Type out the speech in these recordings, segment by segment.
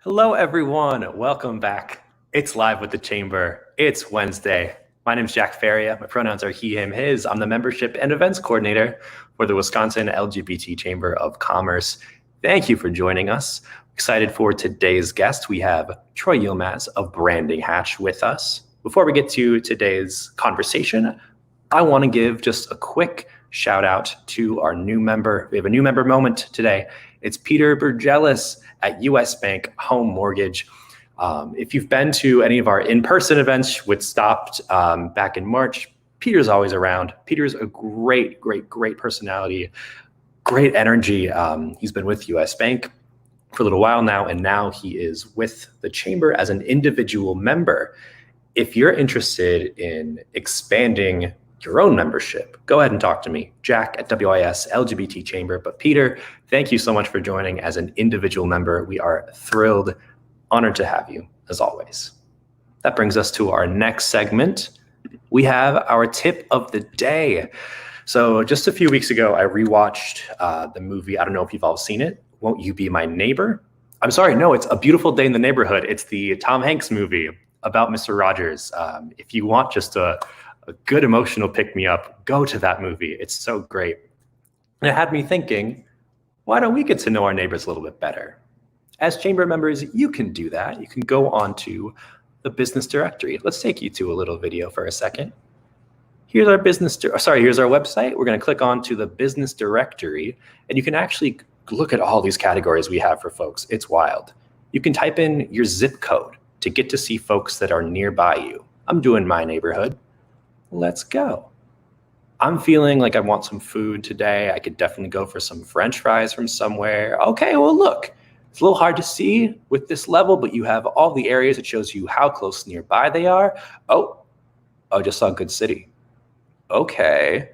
Hello, everyone. Welcome back. It's Live with the Chamber. It's Wednesday. My name is Jack Faria. My pronouns are he, him, his. I'm the Membership and Events Coordinator for the Wisconsin LGBT Chamber of Commerce. Thank you for joining us. Excited for today's guest. We have Troy Yilmaz of Branding Hatch with us. Before we get to today's conversation, I want to give just a quick shout out to our new member. We have a new member moment today. It's Peter Burgelis at US Bank Home Mortgage. If you've been to any of our in-person events, which stopped back in March, Peter's always around. Peter's a great personality, great energy. He's been with US Bank for a little while now, and now he is with the Chamber as an individual member. If you're interested in expanding your own membership, go ahead and talk to me, Jack at WIS LGBT Chamber. But Peter, thank you so much for joining as an individual member. We are thrilled, honored to have you, as always. That brings us to our next segment. We have our tip of the day. So just a few weeks ago, I rewatched the movie. I don't know if you've all seen it. Won't You Be My Neighbor? I'm sorry, no, it's A Beautiful Day in the Neighborhood. It's the Tom Hanks movie about Mr. Rogers. If you want just a good emotional pick-me-up, go to that movie. It's so great. And it had me thinking, why don't we get to know our neighbors a little bit better? As Chamber members, you can do that. You can go on to the business directory. Let's take you to a little video for a second. Here's our here's our website. We're going to click on to the business directory, and you can actually look at all these categories we have for folks. It's wild. You can type in your zip code to get to see folks that are nearby you. I'm doing my neighborhood. Let's go. I'm feeling like I want some food today. I could definitely go for some French fries from somewhere. Okay, well, look, it's a little hard to see with this level, but you have all the areas. It shows you how close nearby they are. Oh, I just saw Good City. Okay.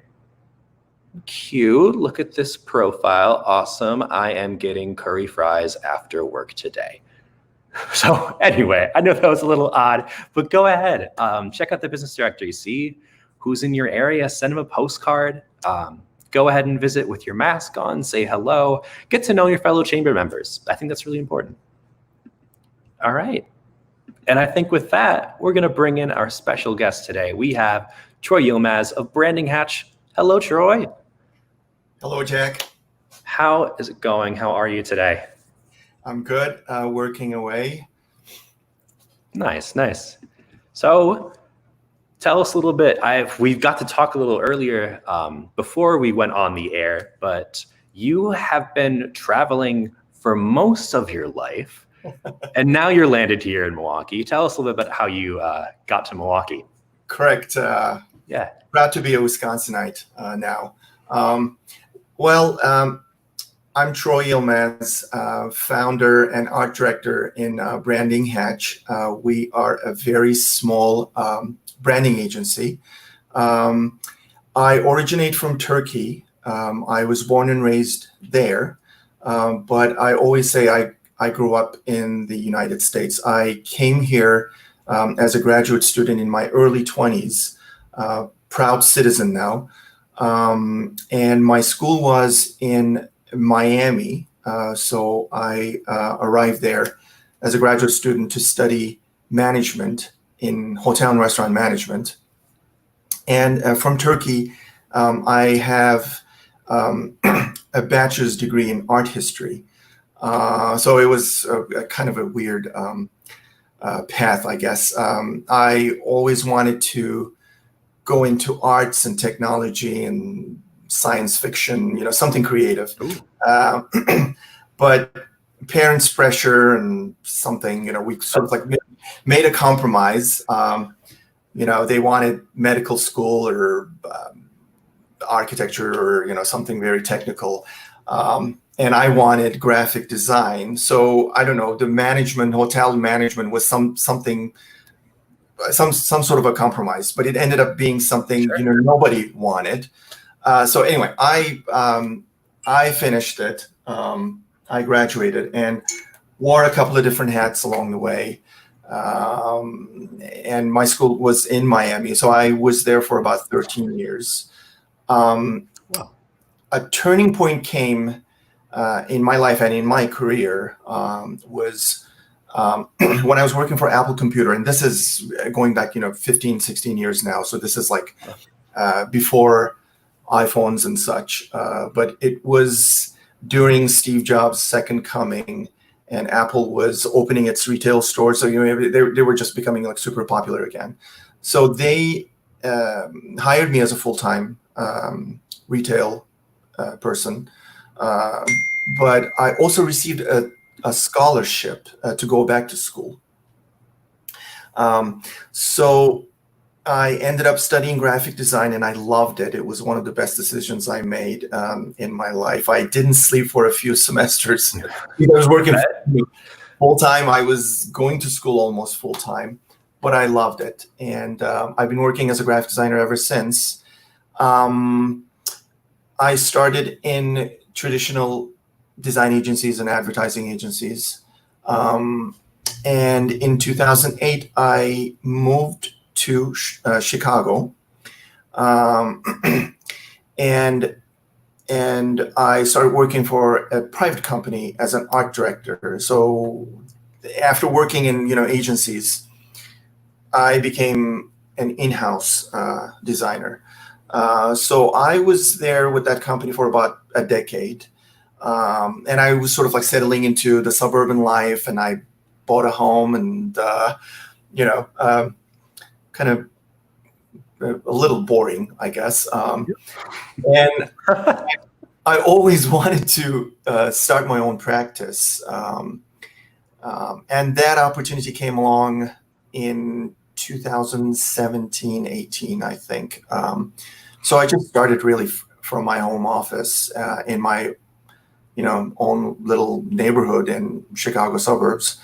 Cute. Look at this profile. Awesome. I am getting curry fries after work today. So anyway, I know that was a little odd, but go ahead. Check out the business directory. See who's in your area. Send them a postcard. Go ahead and visit with your mask on. Say hello. Get to know your fellow chamber members. I think that's really important. All right. And I think with that, we're going to bring in our special guest today. We have Troy Yilmaz of Branding Hatch. Hello, Troy. Hello, Jack. How is it going? How are you today? I'm good, working away. Nice. So tell us a little bit. We've got to talk a little earlier before we went on the air, but you have been traveling for most of your life, and now you're landed here in Milwaukee. Tell us a little bit about how you got to Milwaukee. Correct. Yeah. Proud to be a Wisconsinite now. I'm Troy Yilmaz, founder and art director in Branding Hatch. We are a very small branding agency. I originate from Turkey. I was born and raised there, but I always say I grew up in the United States. I came here as a graduate student in my early 20s, proud citizen now. And my school was in Miami, so I arrived there as a graduate student to study management in hotel and restaurant management. And from Turkey, I have a bachelor's degree in art history. So it was a kind of a weird path, I guess. I always wanted to go into arts and technology and science fiction, something creative. But parents' pressure and something, we sort of like made a compromise. They wanted medical school or architecture or, something very technical. And I wanted graphic design. So I don't know, the hotel management was some sort of a compromise, but it ended up being something, nobody wanted. So anyway, I finished it. I graduated and wore a couple of different hats along the way. and my school was in Miami, so I was there for about 13 years. Wow. A turning point came in my life and in my career was when I was working for Apple Computer, and this is going back, 15, 16 years now. So this is like before iPhones and such. But it was during Steve Jobs' second coming, and Apple was opening its retail stores. So, they were just becoming like super popular again. So they hired me as a full-time retail person. But I also received a scholarship to go back to school. So I ended up studying graphic design, and I loved it. It was one of the best decisions I made in my life. I didn't sleep for a few semesters. I was working full time. I was going to school almost full time, but I loved it. And I've been working as a graphic designer ever since. I started in traditional design agencies and advertising agencies. And in 2008, I moved to Chicago, and I started working for a private company as an art director. So after working in agencies, I became an in-house designer. So I was there with that company for about a decade, and I was sort of like settling into the suburban life, and I bought a home, and kind of a little boring, I guess. And I always wanted to start my own practice, and that opportunity came along in 2017, 18, I think. So I just started really from my home office in my own little neighborhood in Chicago suburbs.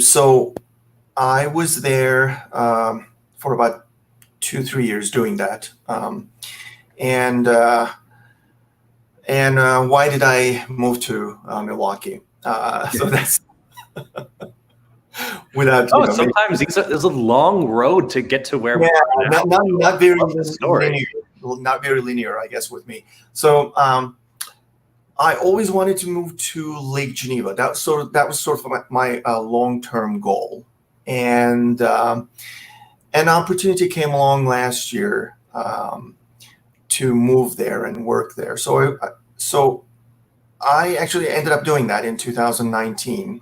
So I was there for about 2-3 years doing that. And why did I move to Milwaukee? So that's without. Sometimes there's a long road to get to where. Yeah, not very story. linear. Not very linear, I guess, with me. So I always wanted to move to Lake Geneva. That was sort of my long-term goal, and an opportunity came along last year to move there and work there. So I actually ended up doing that in 2019.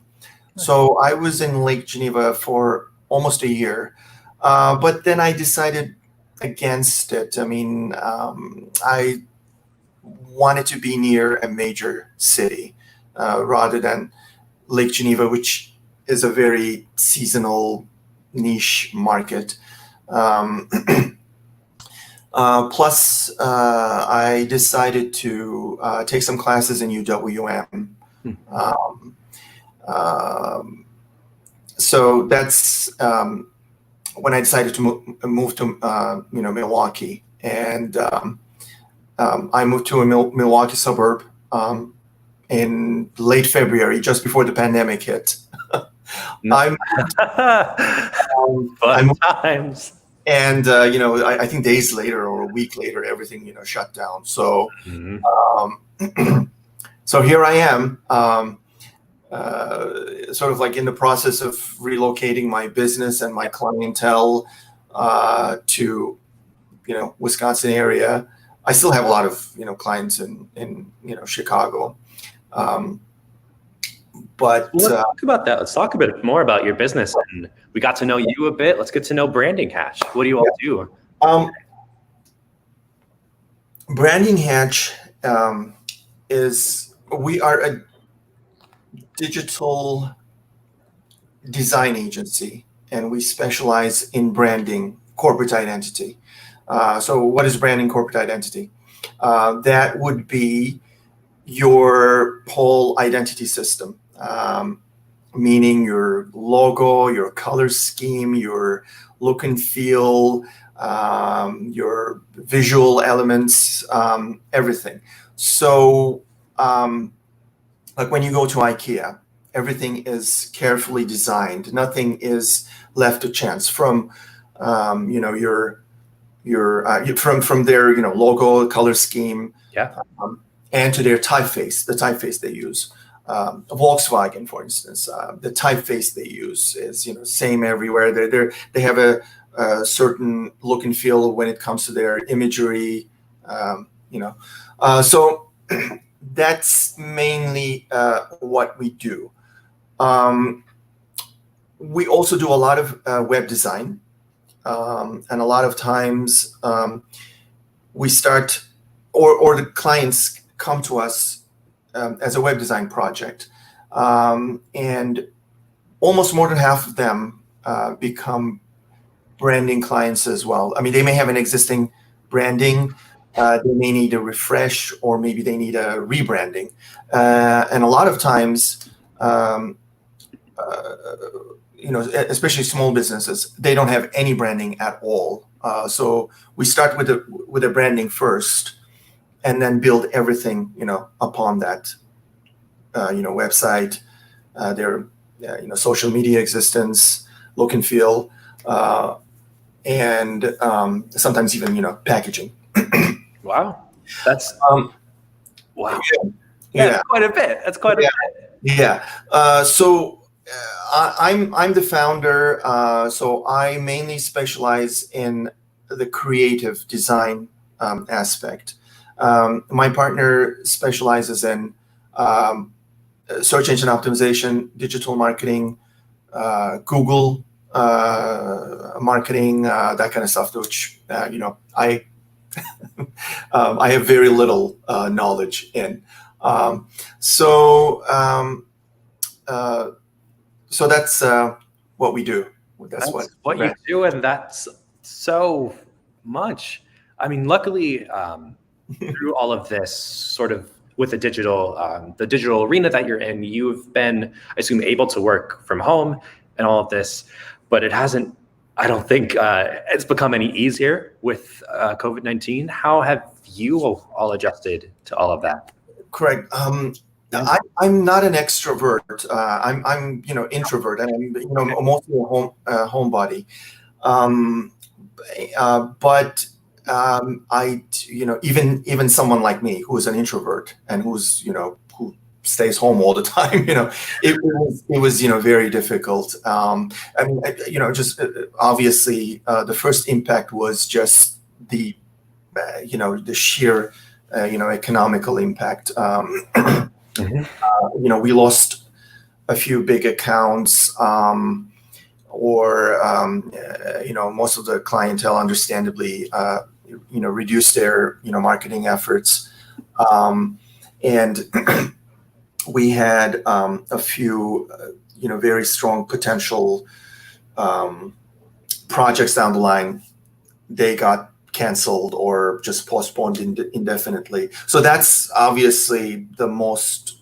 So I was in Lake Geneva for almost a year, but then I decided against it. I mean, I wanted to be near a major city rather than Lake Geneva, which is a very seasonal niche market. Plus, I decided to take some classes in UWM. So that's when I decided to move to Milwaukee, and I moved to a Milwaukee suburb in late February, just before the pandemic hit. Fun times. And I think days later or a week later, everything shut down. So so here I am, sort of like in the process of relocating my business and my clientele to Wisconsin area. I still have a lot of clients in Chicago. But let's talk about that. Let's talk a bit more about your business. And we got to know you a bit. Let's get to know Branding Hatch. What do you all do? Branding Hatch we are a digital design agency, and we specialize in branding corporate identity. So what is branding corporate identity? That would be your whole identity system, meaning your logo, your color scheme, your look and feel, your visual elements, everything. So like when you go to IKEA everything is carefully designed. Nothing is left to chance from, from their logo, color scheme, Yeah. and to their typeface, the typeface they use. Volkswagen, for instance, the typeface they use is same everywhere. They have a certain look and feel when it comes to their imagery. So that's mainly what we do. We also do a lot of web design, and a lot of times we start, or the clients come to us as a web design project, and almost more than half of them become branding clients as well. I mean, they may have an existing branding, they may need a refresh, or maybe they need a rebranding, and a lot of times, especially small businesses, they don't have any branding at all. So we start with a branding first, and then build everything upon that. Website, their social media existence, look and feel, and sometimes even packaging. Wow. That's wow. Yeah. That's quite a bit. That's quite a bit. Yeah. So I'm the founder. So I mainly specialize in the creative design aspect. My partner specializes in search engine optimization, digital marketing, Google marketing, that kind of stuff. Which I I have very little knowledge in. So that's what we do. That's what you do, and that's so much. I mean, luckily, through all of this, sort of with the digital arena that you're in, you've been, I assume, able to work from home and all of this, but it hasn't. I don't think it's become any easier with COVID-19. How have you all adjusted to all of that? Correct. I'm not an extrovert. I'm introvert, and I'm mostly a homebody. But I even someone like me who is an introvert and who stays home all the time, it was very difficult. I mean, just obviously the first impact was just the the sheer economical impact. We lost a few big accounts, or most of the clientele, understandably, reduced their marketing efforts, and we had a few very strong potential projects down the line. They got canceled or just postponed indefinitely. So that's obviously the most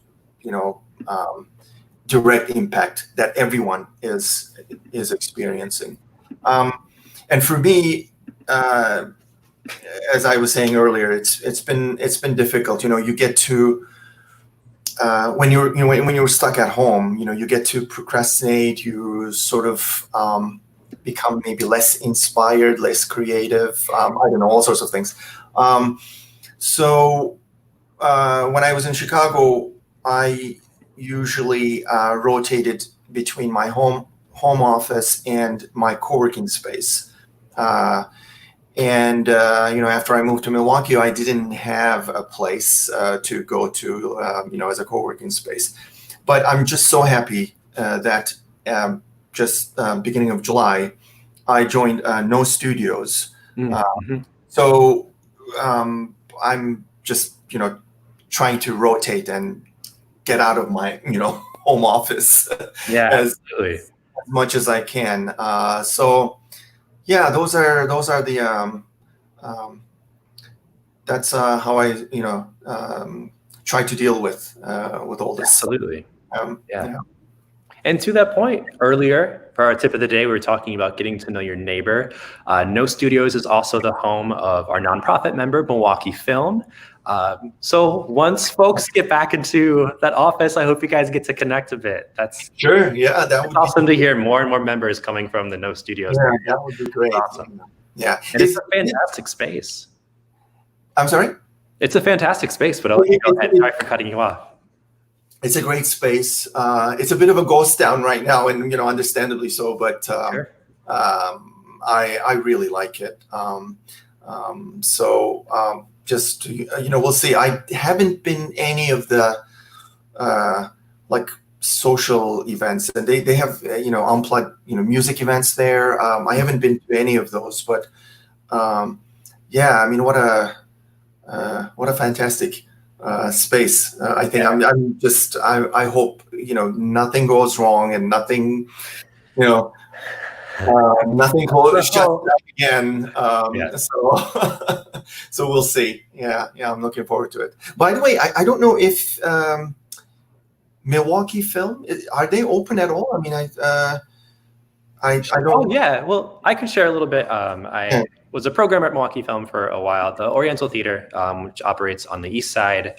direct impact that everyone is experiencing. And for me, as I was saying earlier, it's been difficult. You get to when you're stuck at home, you get to procrastinate. You sort of become maybe less inspired, less creative. I don't know, all sorts of things. So when I was in Chicago, I usually rotated between my home office and my co-working space. And after I moved to Milwaukee, I didn't have a place to go to, as a co-working space. But I'm just so happy that just beginning of July, I joined No Studios. So I'm just trying to rotate and get out of my home office as much as I can. So yeah, those are the that's how I try to deal with all this. Absolutely. Yeah. And to that point, earlier for our tip of the day, we were talking about getting to know your neighbor. No Studios is also the home of our nonprofit member, Milwaukee Film. So once folks get back into that office, I hope you guys get to connect a bit. That's sure. Yeah, that would awesome to hear more and more members coming from the No Studios. Yeah, that would be great. Awesome. Yeah, and it's a fantastic space. I'm sorry? It's a fantastic space, but I'll go ahead. Sorry for cutting you off. It's a great space. It's a bit of a ghost town right now, and understandably so. But Sure. I really like it. Just we'll see. I haven't been any of the like social events, and they have unplugged music events there. I haven't been to any of those, but yeah, I mean, what a fantastic space. I think I hope nothing goes wrong and nothing nothing goes shut down again. So we'll see. Yeah, I'm looking forward to it. By the way, I don't know if Milwaukee Film, are they open at all? I mean, I don't. Oh yeah, well, I can share a little bit. I was a programmer at Milwaukee Film for a while. The Oriental Theater, which operates on the east side,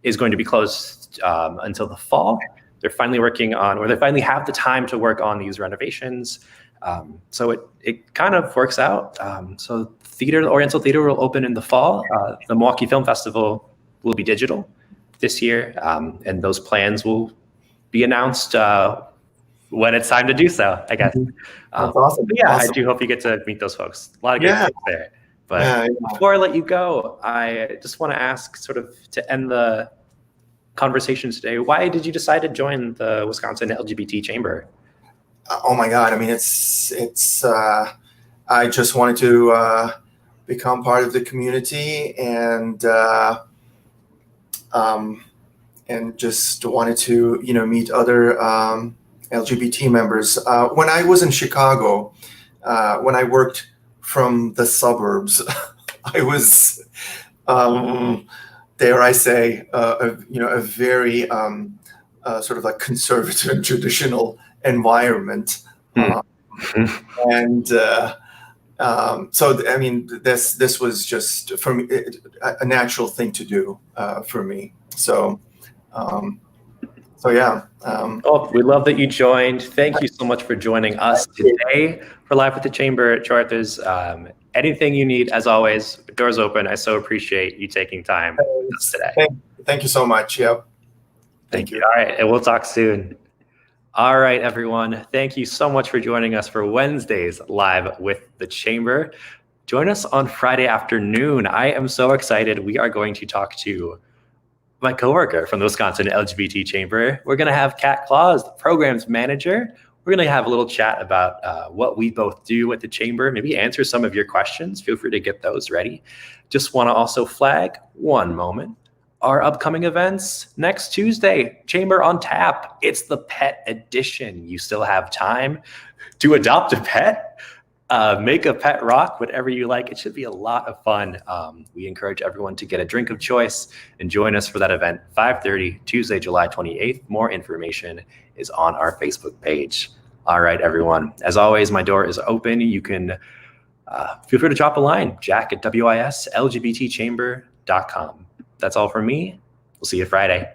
is going to be closed until the fall. They're finally working on, or they finally have the time to work on these renovations. So it kind of works out. So the Oriental Theater will open in the fall. The Milwaukee Film Festival will be digital this year, and those plans will be announced when it's time to do so, I guess. That's awesome. Yeah, awesome. I do hope you get to meet those folks. A lot of good folks there. But before I let you go, I just want to ask, sort of to end the conversation today, why did you decide to join the Wisconsin LGBT Chamber? Oh my God! I mean, it's. I just wanted to become part of the community and just wanted to meet other LGBT members. When I was in Chicago, when I worked from the suburbs, I was, dare I say, a very sort of like conservative and traditional environment. So I mean, this was just for me a natural thing to do for me. So yeah. We love that you joined. Thank you so much for joining us today for Live with the Chamber. Charthers, anything you need, as always, doors open. I so appreciate you taking time with us today. Thank you so much. Yep. Thank you. All right, and we'll talk soon. All right, everyone. Thank you so much for joining us for Wednesday's Live with the Chamber. Join us on Friday afternoon. I am so excited. We are going to talk to my coworker from the Wisconsin LGBT Chamber. We're going to have Kat Claus, the programs manager. We're going to have a little chat about what we both do at the Chamber, maybe answer some of your questions. Feel free to get those ready. Just want to also flag one moment. Our upcoming events next Tuesday, Chamber on Tap. It's the pet edition. You still have time to adopt a pet, make a pet rock, whatever you like. It should be a lot of fun. We encourage everyone to get a drink of choice and join us for that event, 5:30, Tuesday, July 28th. More information is on our Facebook page. All right, everyone. As always, my door is open. You can feel free to drop a line, jack@wislgbtchamber.com. That's all from me. We'll see you Friday.